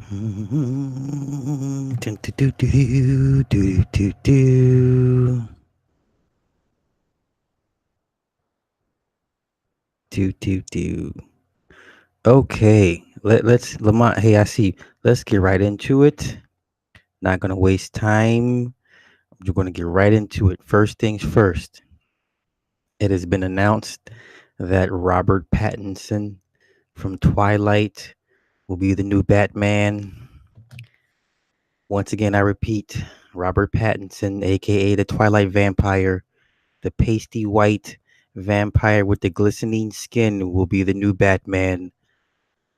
Dun, doo, doo, doo, doo, doo, doo. Do do do. Okay, let's Lamont. Hey, I see. Let's get right into it. Not gonna waste time. We're gonna get right into it. First things first. It has been announced that Robert Pattinson from Twilight will be the new Batman. Once again, I repeat, Robert Pattinson, aka the Twilight Vampire, the pasty white vampire with the glistening skin, will be the new Batman.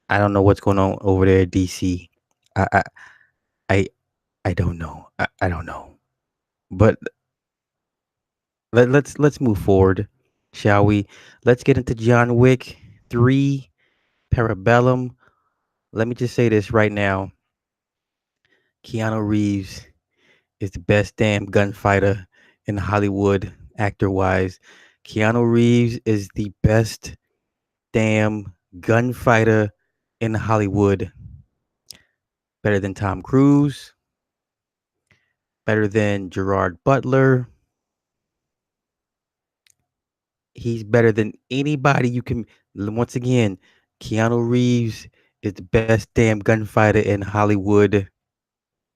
I don't know what's going on over there at DC. I I I, I don't know. I don't know. But let's move forward, shall we? Let's get into John Wick 3 Parabellum. Let me just say this right now. Keanu Reeves is the best damn gunfighter in Hollywood, actor wise. Keanu Reeves is the best damn gunfighter in Hollywood. Better than Tom Cruise, better than Gerard Butler. He's better than anybody you can. Once again, Keanu Reeves is the best damn gunfighter in Hollywood.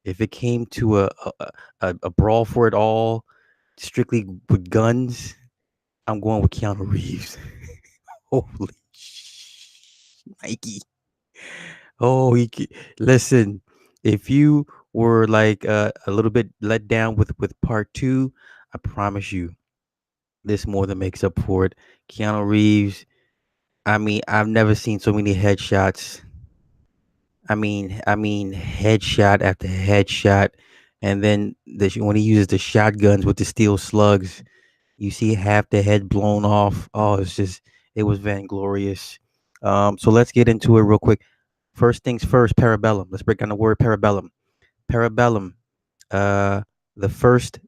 If it came to a brawl for it all, strictly with guns, I'm going with Keanu Reeves. Holy Mikey. Oh, listen. If you were like a little bit let down with part two, I promise you, this more than makes up for it. Keanu Reeves. I mean, I've never seen so many headshots. I mean, headshot after headshot, and then when he uses the shotguns with the steel slugs, you see half the head blown off. Oh, it was vainglorious. So let's get into it real quick. First things first, Parabellum. Let's break down the word Parabellum. Parabellum, uh, the first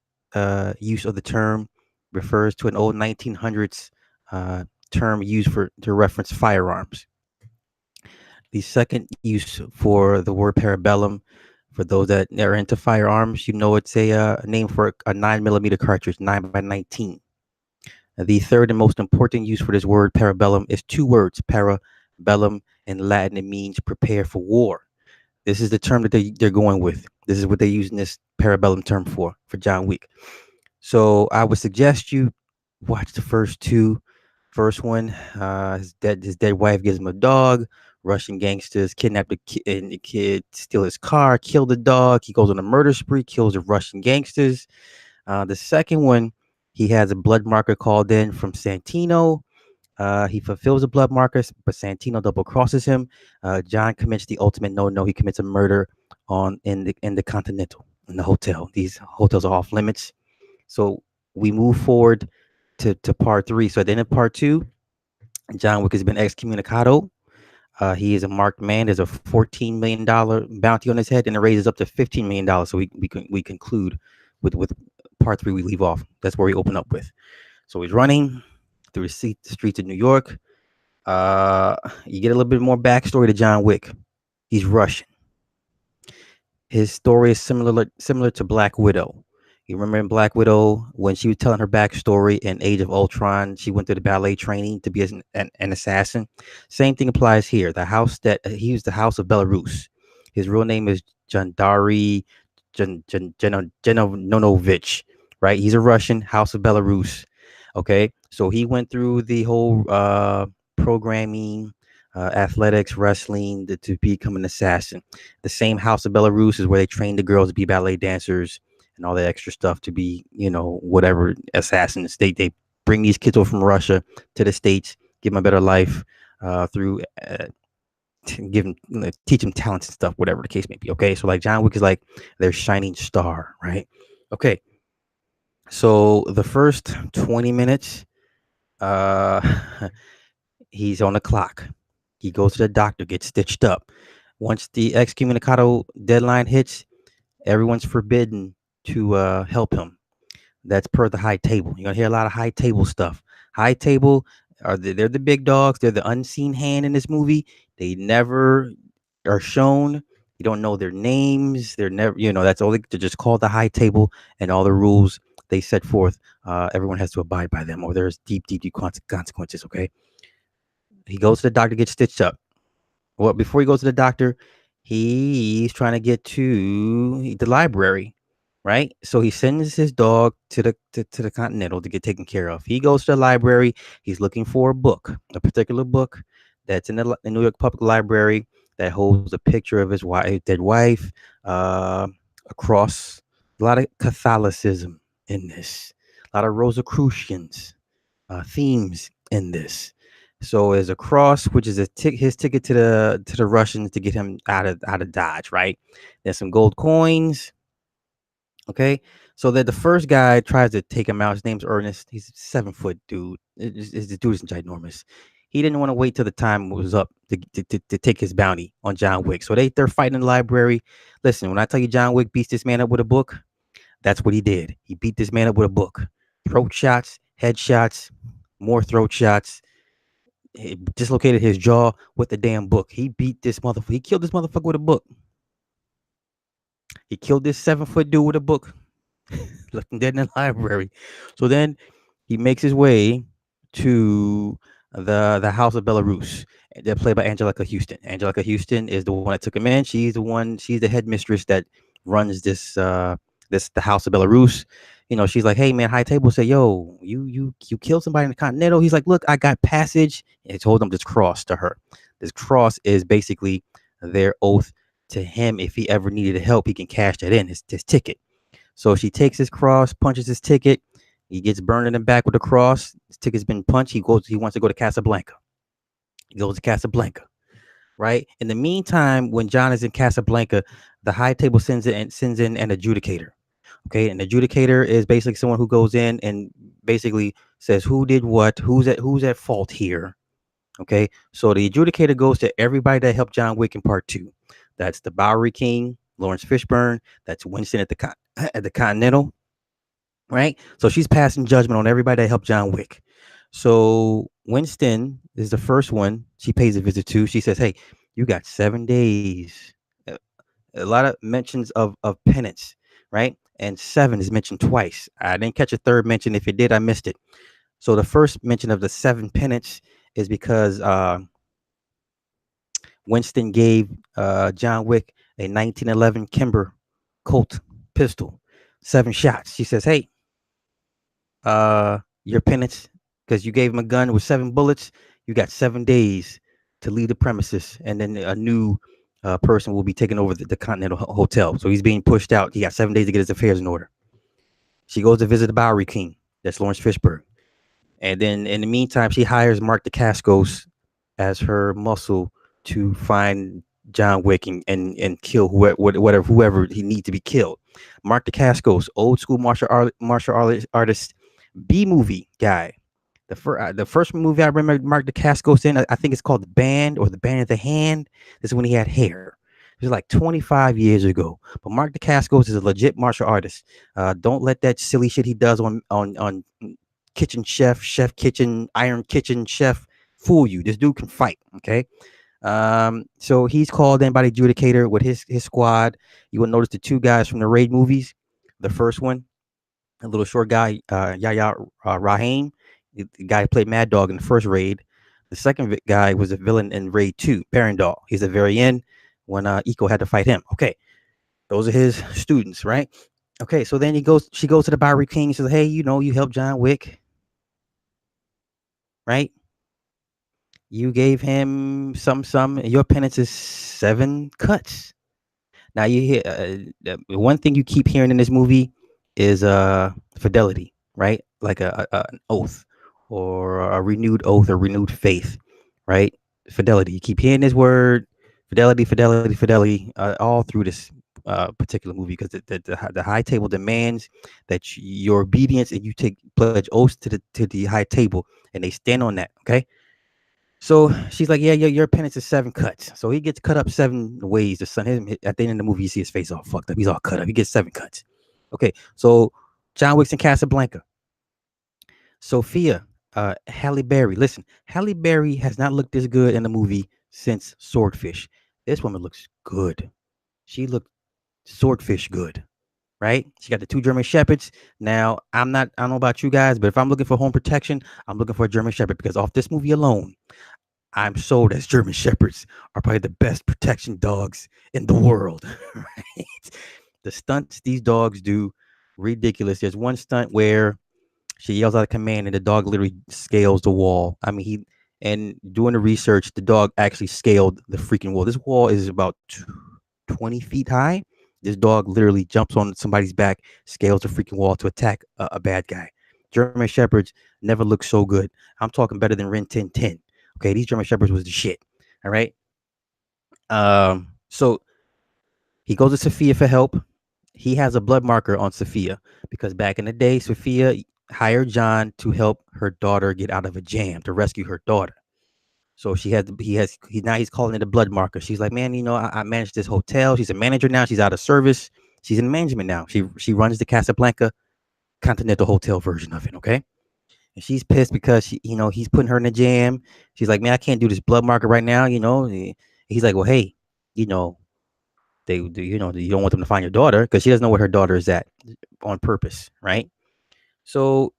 use of the term refers to an old 1900s term used to reference firearms. The second use for the word Parabellum, for those that are into firearms, it's a name for a 9 millimeter cartridge, 9 by 19. The third and most important use for this word Parabellum is two words, Parabellum. In Latin, it means prepare for war. This is the term that they're going with. This is what they're using this Parabellum term for John Wick. So I would suggest you watch the first two. First one, his dead wife gives him a dog. Russian gangsters kidnap the kid, steal his car, kill the dog. He goes on a murder spree, kills the Russian gangsters. The second one, he has a blood marker called in from Santino. He fulfills the blood markers, but Santino double crosses him. John commits the ultimate no. He commits a murder in the Continental, in the hotel. These hotels are off limits. So we move forward to part three. So at the end of part two, John Wick has been excommunicado. He is a marked man. There's a $14 million bounty on his head, and it raises up to $15 million. So we conclude with part three. We leave off. That's where we open up with. So he's running through the streets of New York. You get a little bit more backstory to John Wick. He's Russian. His story is similar to Black Widow. You remember in Black Widow when she was telling her backstory in Age of Ultron, she went through the ballet training to be an assassin. Same thing applies here. The house that he was the House of Belarus. His real name is Jandari Genonovich, right? He's a Russian, House of Belarus. Okay, so he went through the whole programming, athletics, wrestling to become an assassin. The same House of Belarus is where they train the girls to be ballet dancers and all that extra stuff to be, whatever assassins. They bring these kids over from Russia to the States, give them a better life through give them, teach them talents and stuff, whatever the case may be. Okay, so like John Wick is like their shining star, right? Okay, so the first 20 minutes, uh, he's on the clock. He goes to the doctor, gets stitched up. Once the excommunicado deadline hits, everyone's forbidden to help him. That's per the high table. You're gonna hear a lot of high table stuff. High table they're the big dogs. They're the unseen hand in this movie. They never are shown. You don't know their names. They're never, that's all they're just called the high table, and all the rules they set forth. Everyone has to abide by them, or there's deep, deep, deep consequences. Okay. He goes to the doctor, gets stitched up. Well, before he goes to the doctor, he's trying to get to the library, right? So he sends his dog to the Continental to get taken care of. He goes to the library. He's looking for a book, a particular book that's in the New York Public Library that holds a picture of his dead wife, uh, across a lot of Catholicism in this, a lot of Rosicrucians themes in this. So there's a cross, which is his ticket to the Russians to get him out of Dodge, right? There's some gold coins. Okay, so that the first guy tries to take him out. His name's Ernest. He's a 7 foot dude. The dude is ginormous. He didn't want to wait till the time was up to take his bounty on John Wick. So they're fighting in the library. Listen, when I tell you John Wick beats this man up with a book, that's what he did. He beat this man up with a book. Throat shots, headshots, more throat shots. He dislocated his jaw with the damn book. He beat this motherfucker. He killed this motherfucker with a book. He killed this 7 foot dude with a book. Left him dead in the library. So then he makes his way to the House of Belarus. They're played by Angelica Houston. Angelica Houston is the one that took him in. She's the one. She's the headmistress that runs the House of Belarus. She's like, hey man, High Table say, yo, you killed somebody in the Continental. He's like, look, I got passage. And he told him this cross to her. This cross is basically their oath to him. If he ever needed help, he can cash that in his ticket. So she takes his cross, punches his ticket. He gets burned in the back with the cross. His ticket's been punched. He wants to go to Casablanca. He goes to Casablanca, right? In the meantime, when John is in Casablanca, the High Table sends in an adjudicator. Okay, an adjudicator is basically someone who goes in and basically says who did what, who's at fault here. Okay, so the adjudicator goes to everybody that helped John Wick in part two. That's the Bowery King, Lawrence Fishburne. That's Winston at the Continental, right? So she's passing judgment on everybody that helped John Wick. So Winston is the first one she pays a visit to. She says, "Hey, you got 7 days." A lot of mentions of penance, right? And seven is mentioned twice. I didn't catch a third mention. If it did, I missed it. So the first mention of the seven penance is because Winston gave John Wick a 1911 Kimber Colt pistol, 7 shots. She says, "Hey, your penance, because you gave him a gun with 7 bullets. You got 7 days to leave the premises, and then a new person will be taking over the Continental Hotel. So he's being pushed out. He got 7 days to get his affairs in order." She goes to visit the Bowery King. That's Lawrence Fishburne. And then in the meantime, she hires Mark DeCascos as her muscle to find John Wick and kill whoever he needs to be killed. Mark DeCascos, old school martial artist, B movie guy. The first movie I remember Mark DeCascos in, I think it's called The Band or The Band of the Hand. This is when he had hair. It was like 25 years ago. But Mark DeCascos is a legit martial artist. Don't let that silly shit he does on Kitchen Chef Kitchen, Iron Kitchen Chef fool you. This dude can fight. Okay. So he's called in by the adjudicator with his squad. You will notice the two guys from the Raid movies. The first one, a little short guy, Yahya Rahim, the guy who played Mad Dog in the first Raid. The second guy was a villain in Raid 2, Barandal. He's at the very end when Eco had to fight him. Okay, those are his students, right? Okay, so then she goes to the Bowery King and says, "Hey, you helped John Wick, right? You gave him some, and your penance is 7 cuts." Now you hear the one thing you keep hearing in this movie is fidelity, right? Like an oath or a renewed oath or renewed faith, right? Fidelity. You keep hearing this word, fidelity, fidelity, fidelity, all through this particular movie because the high table demands that your obedience and you take pledge oaths to the high table and they stand on that. Okay. So she's like, "Yeah, your penance is 7 cuts." So he gets cut up 7 ways. The son, at the end of the movie, you see his face all fucked up. He's all cut up. He gets 7 cuts. Okay, so John Wick's in Casablanca. Sophia, Halle Berry. Listen, Halle Berry has not looked this good in the movie since Swordfish. This woman looks good. She looked swordfish good, right? She got the two German shepherds. Now, I don't know about you guys, but if I'm looking for home protection, I'm looking for a German shepherd because off this movie alone, I'm sold as German shepherds are probably the best protection dogs in the world. Right? The stunts these dogs do, ridiculous. There's one stunt where she yells out a command and the dog literally scales the wall. I mean, and doing the research, the dog actually scaled the freaking wall. This wall is about 20 feet high. This dog literally jumps on somebody's back, scales the freaking wall to attack a bad guy. German Shepherds never look so good. I'm talking better than Rin Tin Tin. Okay, these German Shepherds was the shit. All right. So he goes to Sophia for help. He has a blood marker on Sophia because back in the day, Sophia hired John to help her daughter get out of a jam to rescue her daughter. So now he's calling it a blood marker. She's like, man, I manage this hotel. She's a manager now. She's out of service. She's in management now. She runs the Casablanca Continental Hotel version of it. Okay, and she's pissed because he's putting her in a jam. She's like, man, I can't do this blood marker right now. He's like, well, hey, you know, you don't want them to find your daughter because she doesn't know where her daughter is at on purpose, right? So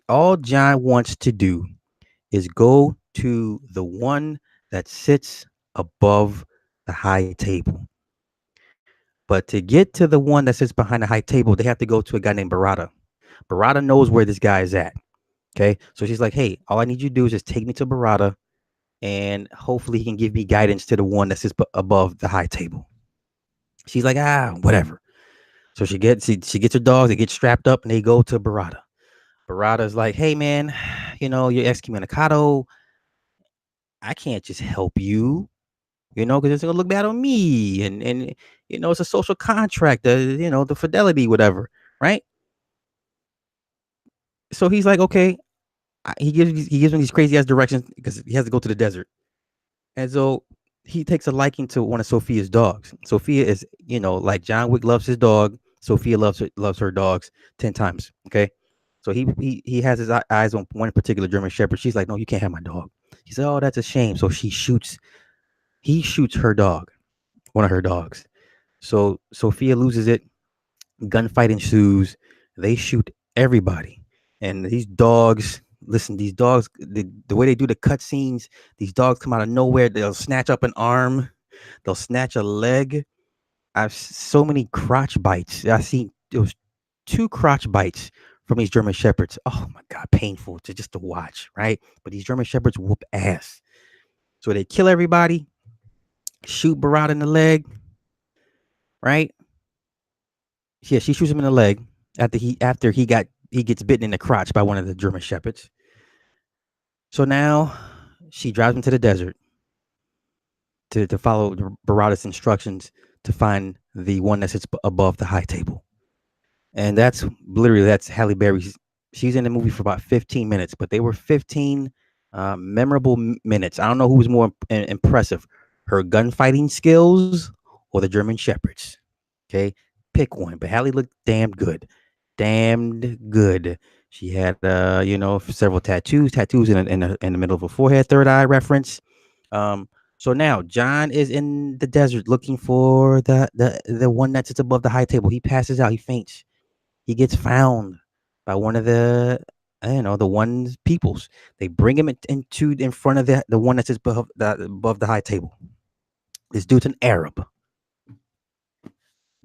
all John wants to do is go to the one that sits above the high table. But to get to the one that sits behind the high table, they have to go to a guy named Barada. Barada knows where this guy is at. Okay. So she's like, hey, all I need you to do is just take me to Barada and hopefully he can give me guidance to the one that sits above the high table. She's like, whatever. So she gets her dogs, they get strapped up and they go to Barada. Barada's like, hey man, you're excommunicado. I can't just help you, because it's gonna look bad on me. And it's a social contract, the fidelity, whatever, right? So he's like, okay. He gives me these crazy ass directions because he has to go to the desert. And so he takes a liking to one of Sophia's dogs. Sophia is, like John Wick loves his dog. Sophia loves her dogs 10 times. Okay. So he has his eyes on one particular German Shepherd. She's like, no, you can't have my dog. He said, oh, that's a shame. So he shoots her dog, one of her dogs. So Sophia loses it. Gunfight ensues. They shoot everybody. And these dogs, listen, the way they do the cut scenes, these dogs come out of nowhere. They'll snatch up an arm. They'll snatch a leg. I've so many crotch bites. I see it was 2 crotch bites from these German Shepherds. Oh my God, painful to watch, right? But these German Shepherds whoop ass. So they kill everybody, shoot Barat in the leg, right? Yeah, she shoots him in the leg after he gets bitten in the crotch by one of the German Shepherds. So now she drives him to the desert to follow Barada's instructions to find the one that sits above the high table. And that's Halle Berry's. She's in the movie for about 15 minutes, but they were 15 memorable minutes. I don't know who was more impressive, her gunfighting skills or the German Shepherds. Okay, pick one. But Halle looked damned good, damned good. She had, several tattoos in the middle of her forehead, third eye reference. So now John is in the desert looking for the one that sits above the high table. He passes out. He faints. He gets found by one of the one's peoples. They bring him in front of the one that sits above the high table. This dude's an Arab.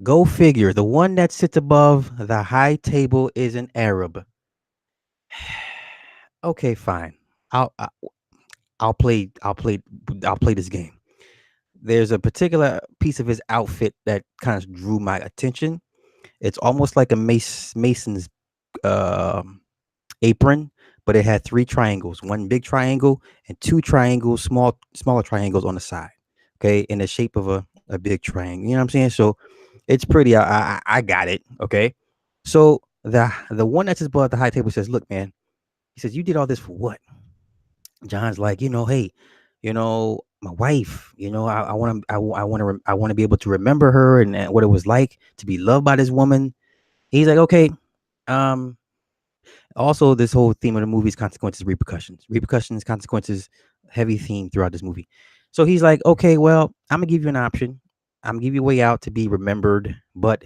Go figure. The one that sits above the high table is an Arab. Okay, fine. I'll I- I'll play I'll play I'll play this game. There's a particular piece of his outfit that kind of drew my attention. It's almost like a mason's um apron, but it had 3 triangles, one big triangle and 2 triangles, smaller triangles on the side. Okay, in the shape of a big triangle. You know what I'm saying? So it's pretty. I got it. Okay. So the one that's above the high table says, "Look, man." He says, "You did all this for what?" John's like, hey, my wife. I want to, I want to be able to remember her and what it was like to be loved by this woman. He's like, okay. Um, Also, this whole theme of the movie is consequences, repercussions, consequences, heavy theme throughout this movie. So he's like, okay, well, I'm gonna give you an option. I'm giving you a way out to be remembered, but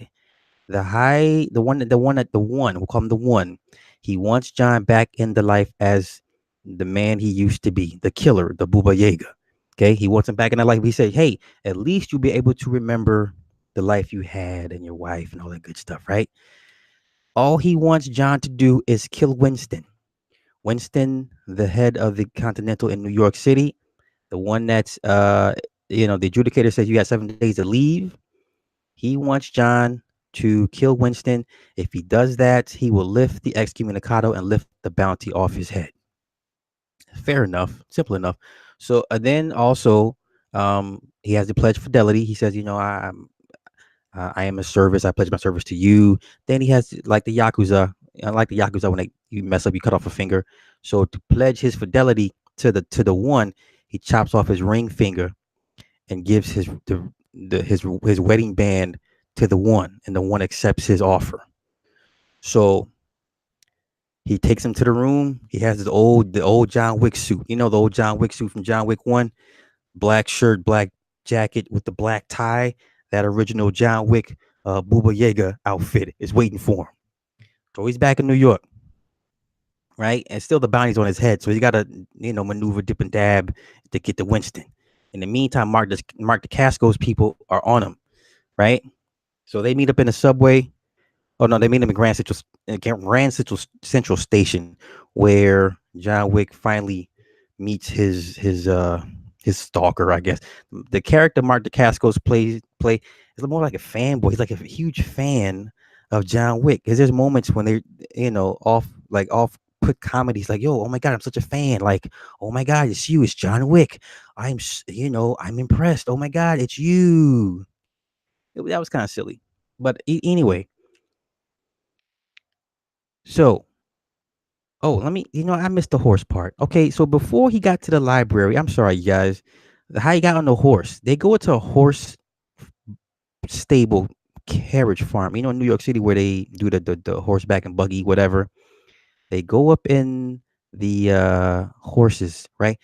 the one, we'll call him the one. He wants John back in the life as the man he used to be, the killer, the Booba Yaga. Okay, he wants him back in the life. He said, "Hey, at least you'll be able to remember the life you had and your wife and all that good stuff, right?" All he wants John to do is kill Winston. Winston, the head of the Continental in New York City, the one that's the adjudicator says you got 7 days to leave. He wants John to kill Winston. If he does that, he will lift the excommunicado and lift the bounty off his head. Fair enough, simple enough. So then also, he has the pledge of fidelity. He says, I am a service. I pledge my service to you. Then he has like the yakuza. I like the yakuza when you mess up, you cut off a finger. So to pledge his fidelity to the one, he chops off his ring finger and gives his wedding band to the one, and the one accepts his offer. So he takes him to the room. He has the old John Wick suit. You know the old John Wick suit from John Wick 1, black shirt, black jacket with the black tie. That original John Wick Booba Yaga outfit is waiting for him. So he's back in New York, right? And still the bounty's on his head. So he's got to, maneuver, dip and dab to get to Winston. In the meantime, Mark DeCasco's people are on him, right? So they meet up in the subway. Oh no, they meet him in Grand Central Station, where John Wick finally meets his stalker. I guess the character Mark DeCasco's play is more like a fanboy. He's like a huge fan of John Wick. Because there's moments when they're off put comedies like, yo, oh my god, I'm such a fan. Like, oh my god, it's you, it's John Wick. I'm impressed. Oh my god, it's you. That was kind of silly, but anyway. So, oh, I missed the horse part. Okay, so before he got to the library, I'm sorry, you guys, how he got on the horse. They go into a horse stable carriage farm, in New York City where they do the horseback and buggy, whatever. They go up in the horses, right?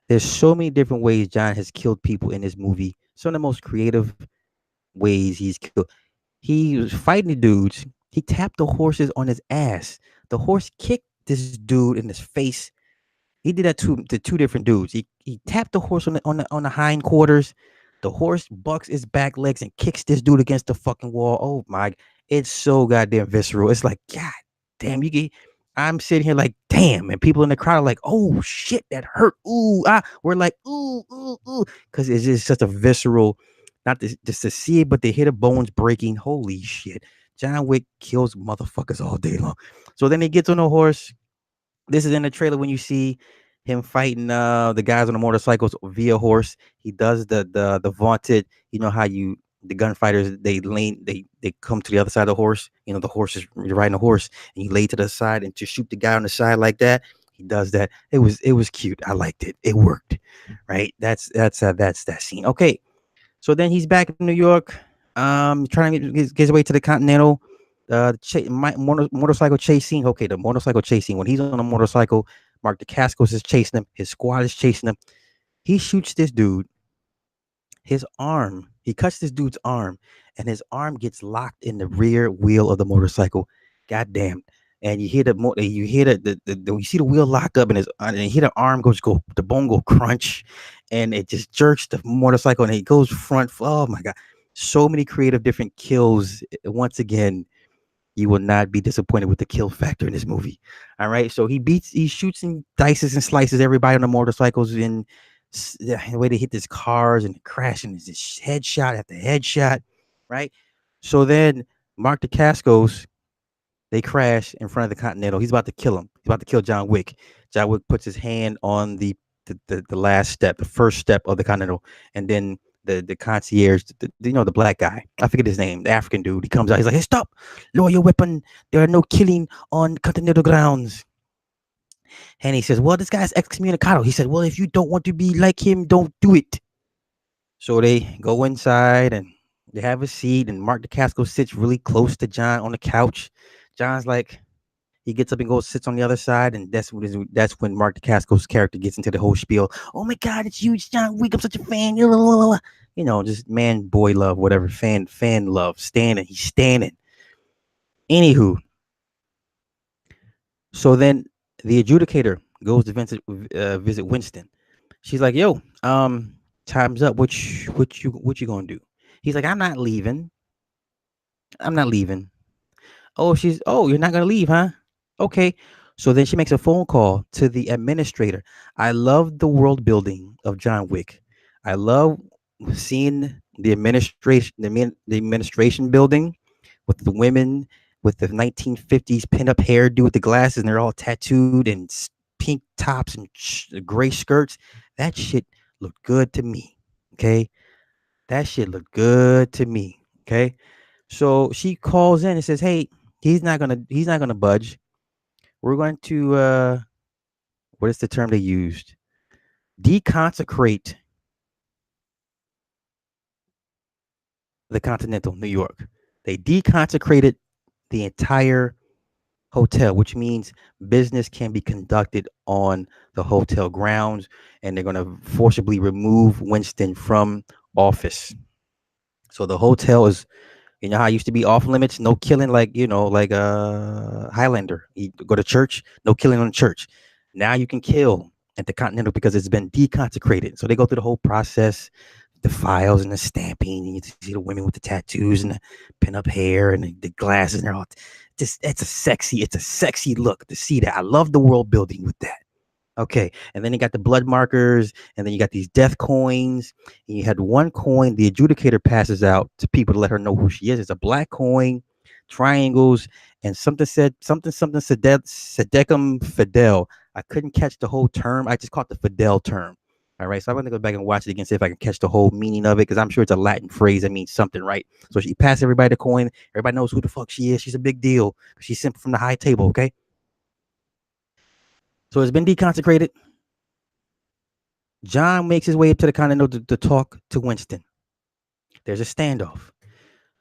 There's so many different ways John has killed people in this movie. Some of the most creative ways he's killed. He was fighting the dudes. He tapped the horses on his ass. The horse kicked this dude in his face. He did that to two different dudes. He tapped the horse on the hindquarters. The horse bucks its back legs and kicks this dude against the fucking wall. Oh my! It's so goddamn visceral. It's like, God damn, you get. I'm sitting here like, damn, and people in the crowd are like, oh shit, that hurt. Ooh, ah. We're like, ooh, ooh, ooh, because it's just such a visceral. Not just to see it, but to hear the bones breaking. Holy shit! John Wick kills motherfuckers all day long. So then he gets on a horse. This is in the trailer when you see him fighting the guys on the motorcycles via horse. He does the vaunted, how the gunfighters they come to the other side of the horse. The horse is you're riding a horse and you lay to the side and to shoot the guy on the side like that. He does that. It was cute. I liked it. It worked. Right. That's that scene. Okay. So then he's back in New York, trying to get his way to the Continental. Motorcycle chase scene. Okay, the motorcycle chase scene. When he's on a motorcycle, Mark DeCascos is chasing him. His squad is chasing him. He shoots this dude. His arm. He cuts this dude's arm, and his arm gets locked in the rear wheel of the motorcycle. Goddamn! And you hear you hear you see the wheel lock up, and you hear the arm the bone go crunch, and it just jerks the motorcycle, and it goes front. Oh my god! So many creative different kills. Once again, you will not be disappointed with the kill factor in this movie. All right. So he shoots and dices and slices everybody on the motorcycles in the way they hit these cars and crash and this headshot after headshot. Right. So then Mark DeCascos, they crash in front of the Continental. He's about to kill him. He's about to kill John Wick. John Wick puts his hand on the last step, the first step of the Continental, and then the concierge, the black guy, I forget his name, the African dude. He comes out. He's like, "Hey, stop! Lower your weapon. There are no killing on Continental grounds." And he says, "Well, this guy's excommunicado." He said, "Well, if you don't want to be like him, don't do it." So they go inside and they have a seat, and Mark DeCasco sits really close to John on the couch. John's like, he gets up and goes, sits on the other side, and that's when Mark DeCasco's character gets into the whole spiel. Oh my God, it's you, it's John Wick. I'm such a fan. just man boy love, whatever, fan love, standing. He's standing. Anywho, so then the adjudicator goes to visit Winston. She's like, "Yo, time's up. What you gonna do?" He's like, "I'm not leaving. I'm not leaving." Oh, you're not gonna leave, huh? Okay. So then she makes a phone call to the administrator. I love the world building of John Wick. I love seeing the administration building with the women with the 1950s pinup hairdo with the glasses, and they're all tattooed and pink tops and gray skirts. That shit looked good to me. Okay, that shit looked good to me. Okay, so she calls in and says, "Hey, he's not gonna budge. We're going to what is the term they used? Deconsecrate the Continental New York. They deconsecrated the entire hotel, which means business can be conducted on the hotel grounds, and they're going to forcibly remove Winston from office. So the hotel is, how it used to be off limits, no killing, like like Highlander. You go to church, no killing on church. Now you can kill at the Continental because it's been deconsecrated. So they go through the whole process, the files and the stamping. And you see the women with the tattoos and the pin up hair and the glasses, and they're all just it's a sexy look to see that. I love the world building with that. Okay, and then you got the blood markers, and then you got these death coins. And you had one coin the adjudicator passes out to people to let her know who she is. It's a black coin, triangles, and something sedecum fidel. I couldn't catch the whole term. I just caught the fidel term. All right, so I'm gonna go back and watch it again, see if I can catch the whole meaning of it, because I'm sure it's a Latin phrase that means something, right? So she passed everybody the coin. Everybody knows who the fuck she is. She's a big deal. She's sent from the high table. Okay, so it's been deconsecrated. John makes his way up to the Continental to talk to Winston. There's a standoff.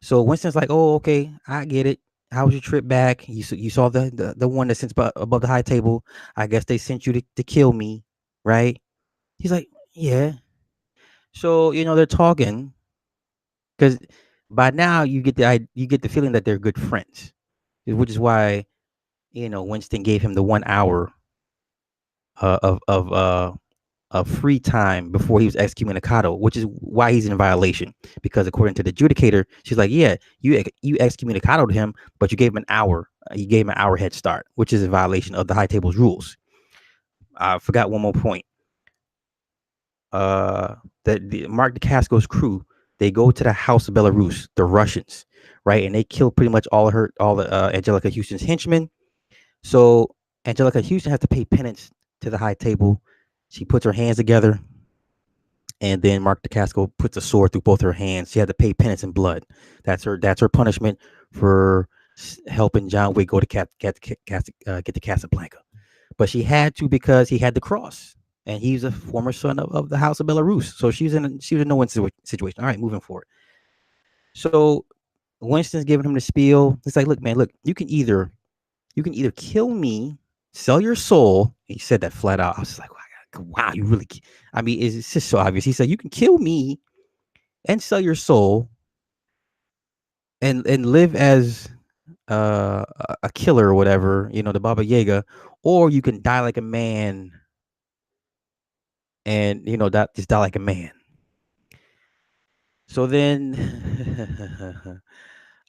So Winston's like, "Oh, okay, I get it. How was your trip back? You saw the one that sits above the high table. I guess they sent you to kill me, right?" He's like, "Yeah." So they're talking because by now you get the feeling that they're good friends, which is why Winston gave him the 1 hour of free time before he was excommunicado, which is why he's in violation. Because according to the adjudicator, she's like, "Yeah, you excommunicadoed him, but you gave him an hour. You gave him an hour head start, which is a violation of the high table's rules." I forgot one more point. Uh, the Mark DeCasco's crew, they go to the House of Belarus, the Russians, right, and they kill pretty much all the Angelica Houston's henchmen. So Angelica Houston has to pay penance to the high table. She puts her hands together, and then Mark DeCasco puts a sword through both her hands. She had to pay penance in blood. That's her punishment for helping John Wick go to get to Casablanca. But she had to because he had the cross, and he's a former son of the House of Belarus. So she was in no win situation. All right, moving forward. So Winston's giving him the spiel. It's like, "Look, man, look, you can either kill me, sell your soul." He said that flat out. I was like, wow, you really? I mean, it's just so obvious. He said, "You can kill me and sell your soul and live as a killer or whatever, the Baba Yaga, or you can die like a man and just die like a man." So then,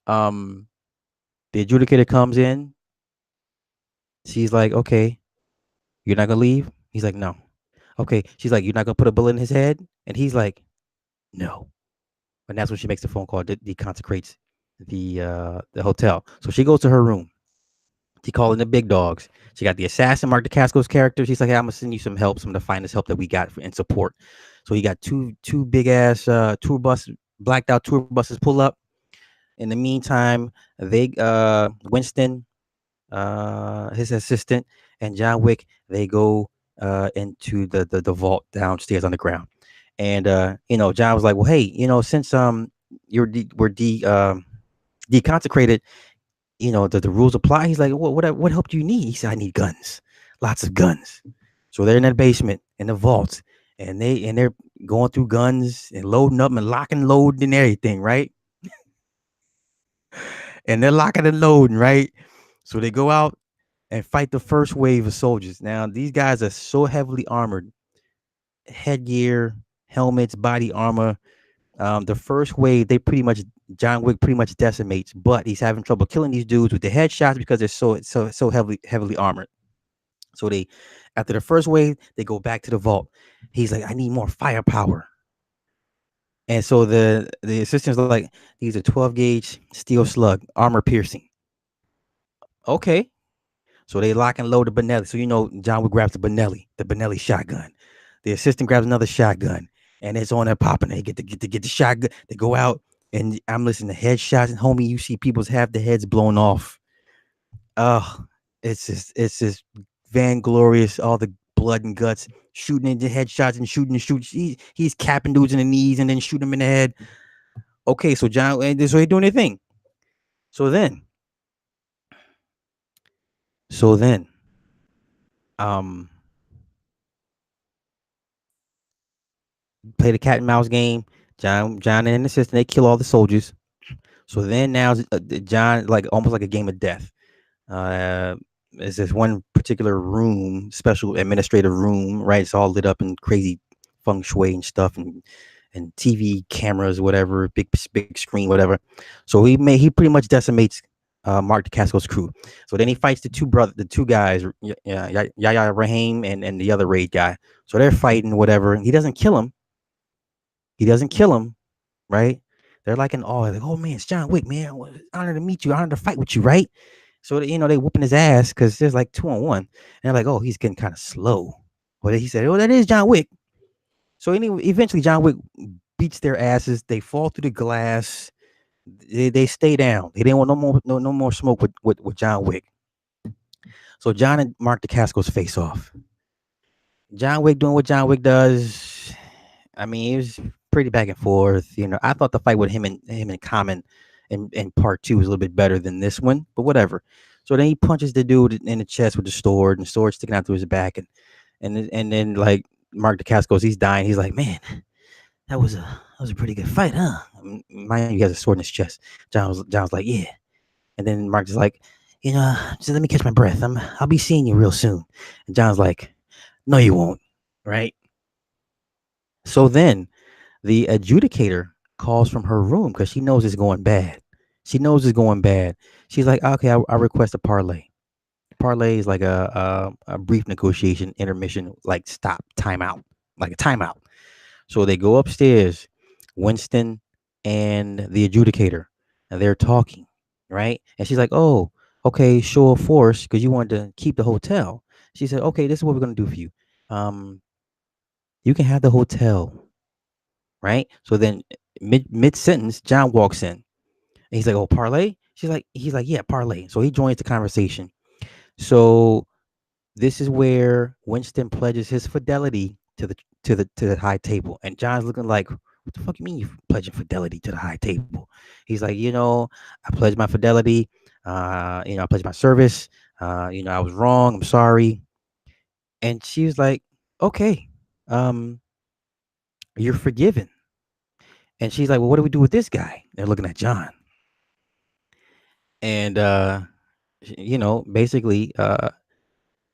um, the adjudicator comes in. She's like, "Okay, you're not gonna leave." He's like, "No." Okay, she's like, "You're not gonna put a bullet in his head," and he's like, "No." And that's when she makes the phone call that deconsecrates the hotel. So she goes to her room. She called in the big dogs. She got the assassin, Mark DeCasco's character. She's like, "Hey, I'm gonna send you some help, some of the finest help that we got in support." So he got two big ass tour bus, blacked out tour buses pull up. In the meantime, they Winston, his assistant, and John Wick, they go into the vault downstairs on the ground. And John was like, "Well, hey, since we're deconsecrated, the rules apply." He's like, "What help do you need?" He said, "I need guns, lots of guns." So they're in that basement in the vault, and they're going through guns and loading up and locking, loading and everything, right? And they're locking and loading, right? So they go out and fight the first wave of soldiers. Now these guys are so heavily armored, headgear, helmets, body armor. The first wave, they pretty much John Wick pretty much decimates, but he's having trouble killing these dudes with the headshots because they're so heavily armored. So they, after the first wave, they go back to the vault. He's like, I need more firepower. And so the assistant's like, these are 12 gauge steel slug, armor piercing. Okay. So they lock and load the Benelli. So John Wick grabs the Benelli shotgun. The assistant grabs another shotgun, and it's on there popping. They get the shotgun. They go out, and I'm listening to headshots. And homie, you see people's half the heads blown off. Oh, it's just vainglorious. All the blood and guts, shooting into headshots and shooting. He's capping dudes in the knees and then shooting them in the head. Okay, so so he's doing their thing. So then, so then, um, play the cat and mouse game. John and an assistant, they kill all the soldiers. So then now John, like almost like a game of death. Uh, is this one particular room, special administrative room, right? It's all lit up in crazy feng shui and stuff, and TV cameras, whatever, big screen, whatever. So he pretty much decimates Mark DeCasco's crew. So then he fights the two guys, Yahya Rahim and the other raid guy. So they're fighting, whatever. He doesn't kill him. Right? They're like in awe, like, oh man, it's John Wick, man. Honor to meet you, honor to fight with you, right? So they whooping his ass because there's like 2-on-1. And they're like, oh, he's getting kind of slow. Well, he said, oh, that is John Wick. So anyway, eventually John Wick beats their asses. They fall through the glass. They stay down. They didn't want no more smoke with John Wick. So John and Mark DeCasco's face off. John Wick doing what John Wick does. I mean, it was pretty back and forth. I thought the fight with him in common in part two was a little bit better than this one, but whatever. So then he punches the dude in the chest with the sword, and the sword sticking out through his back, and then like Mark DeCascos, he's dying. He's like, man, that was a pretty good fight, huh? Mind you, he has a sword in his chest. John's like, yeah, and then Mark is like, just let me catch my breath. I'll be seeing you real soon. And John's like, no, you won't, right? So then the adjudicator calls from her room because she knows it's going bad. She's like, okay, I request a parlay. Parlay is like a brief negotiation, intermission, like stop, timeout, like a timeout. So they go upstairs, Winston and the adjudicator, and they're talking, right? And she's like, oh, okay, show of force because you wanted to keep the hotel. She said, okay, this is what we're gonna do for you. Um, you can have the hotel, right? So then mid sentence, John walks in. And he's like, "Oh, parlay." He's like, "Yeah, parlay." So he joins the conversation. So this is where Winston pledges his fidelity to the high table, and John's looking like, "What the fuck you mean you pledging fidelity to the high table?" He's like, I pledge my fidelity. I pledge my service. I was wrong. I'm sorry. And she was like, "Okay, um, you're forgiven." And she's like, "Well, what do we do with this guy?" They're looking at John, and basically,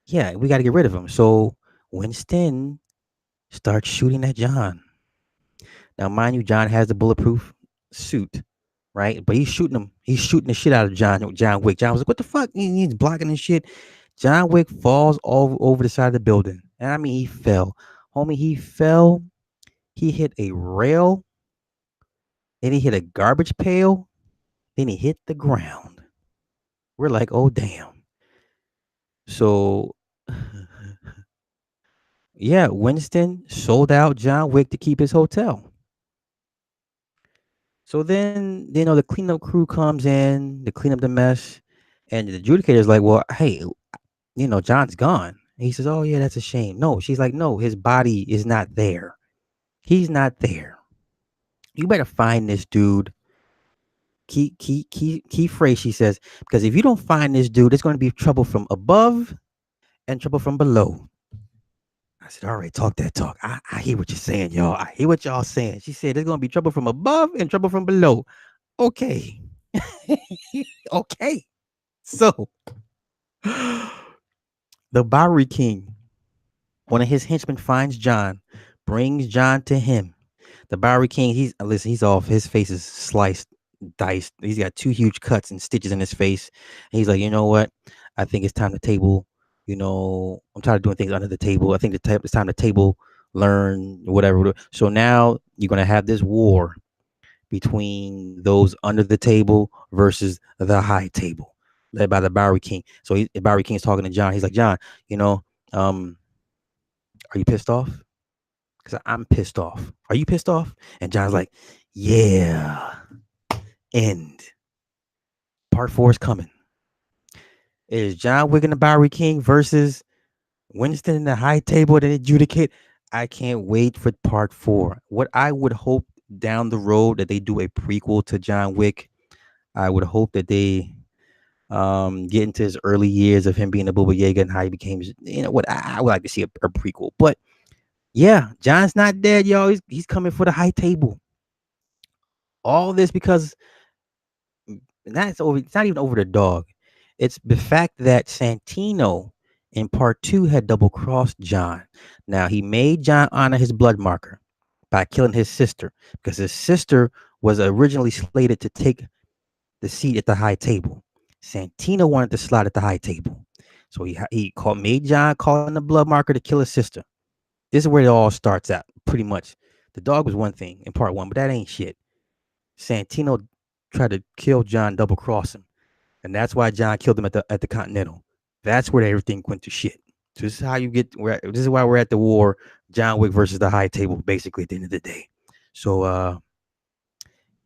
yeah, we got to get rid of him. So Winston starts shooting at John. Now, mind you, John has the bulletproof suit, right? But he's shooting him. He's shooting the shit out of John Wick. John was like, "What the fuck?" He's blocking his shit. John Wick falls all over the side of the building, and I mean, he fell, homie. He fell. He hit a rail, then he hit a garbage pail, then he hit the ground. We're like, "Oh damn!" So yeah, Winston sold out John Wick to keep his hotel. So then, the cleanup crew comes in to clean up the mess, and the adjudicator's like, "Well, hey, John's gone." And he says, "Oh yeah, that's a shame." No, she's like, "No, his body is not there. He's not there. You better find this dude." Key phrase, she says, because if you don't find this dude, it's going to be trouble from above and trouble from below. I said, all right, talk that talk. I hear what you're saying, y'all. I hear what y'all saying. She said, there's going to be trouble from above and trouble from below. Okay. Okay. So, the Bowery King, one of his henchmen finds John, brings John to him. The Bowery King, he's off. His face is sliced, diced. He's got two huge cuts and stitches in his face. And he's like, you know what? I think it's time to table. I'm tired of doing things under the table. I think it's time to table, learn, whatever. So now you're gonna have this war between those under the table versus the high table, led by the Bowery King. So the Bowery King is talking to John. He's like, John, you know, um, are you pissed off? Because I'm pissed off. Are you pissed off? And John's like, yeah. End. Part 4 is coming. It is John Wick and the Bowery King versus Winston in the high table to adjudicate. I can't wait for part 4. What I would hope down the road that they do a prequel to John Wick. I would hope that they get into his early years of him being a Baba Yaga and how he became, what I would like to see a prequel. But yeah, John's not dead, y'all. He's coming for the high table. All this because that's over. It's not even over the dog. It's the fact that Santino in part 2 had double crossed John. Now he made John honor his blood marker by killing his sister because his sister was originally slated to take the seat at the high table. Santino wanted to slide at the high table, so made John call in the blood marker to kill his sister. This is where it all starts out, pretty much. The dog was one thing in part 1, but that ain't shit. Santino tried to kill John, double cross him, and that's why John killed him at the Continental. That's where everything went to shit. So this is how you get. This is why we're at the war. John Wick versus the high table, basically at the end of the day. So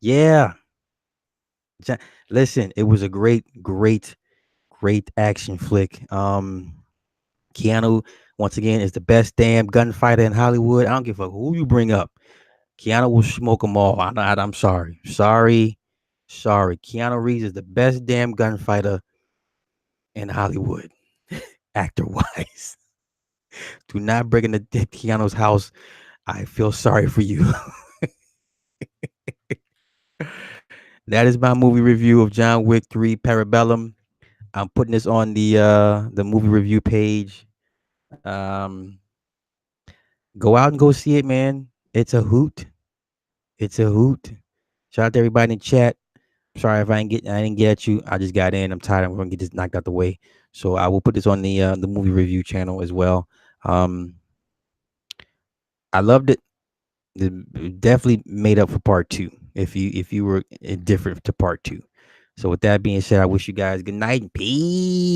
yeah. Listen, it was a great action flick. Keanu once again is the best damn gunfighter in Hollywood. I don't give a fuck who you bring up. Keanu will smoke them all. I'm sorry. Sorry. Keanu Reeves is the best damn gunfighter in Hollywood, actor wise. Do not break into Keanu's house. I feel sorry for you. That is my movie review of John Wick 3 Parabellum. I'm putting this on the movie review page. Um, go out and go see it, man. It's a hoot. It's a hoot. Shout out to everybody in the chat. Sorry if I didn't get at you. I just got in. I'm tired. I'm gonna get this knocked out the way. So I will put this on the movie review channel as well. Um, I loved it. It definitely made up for part 2. If you were indifferent to part 2. So with that being said, I wish you guys good night and peace.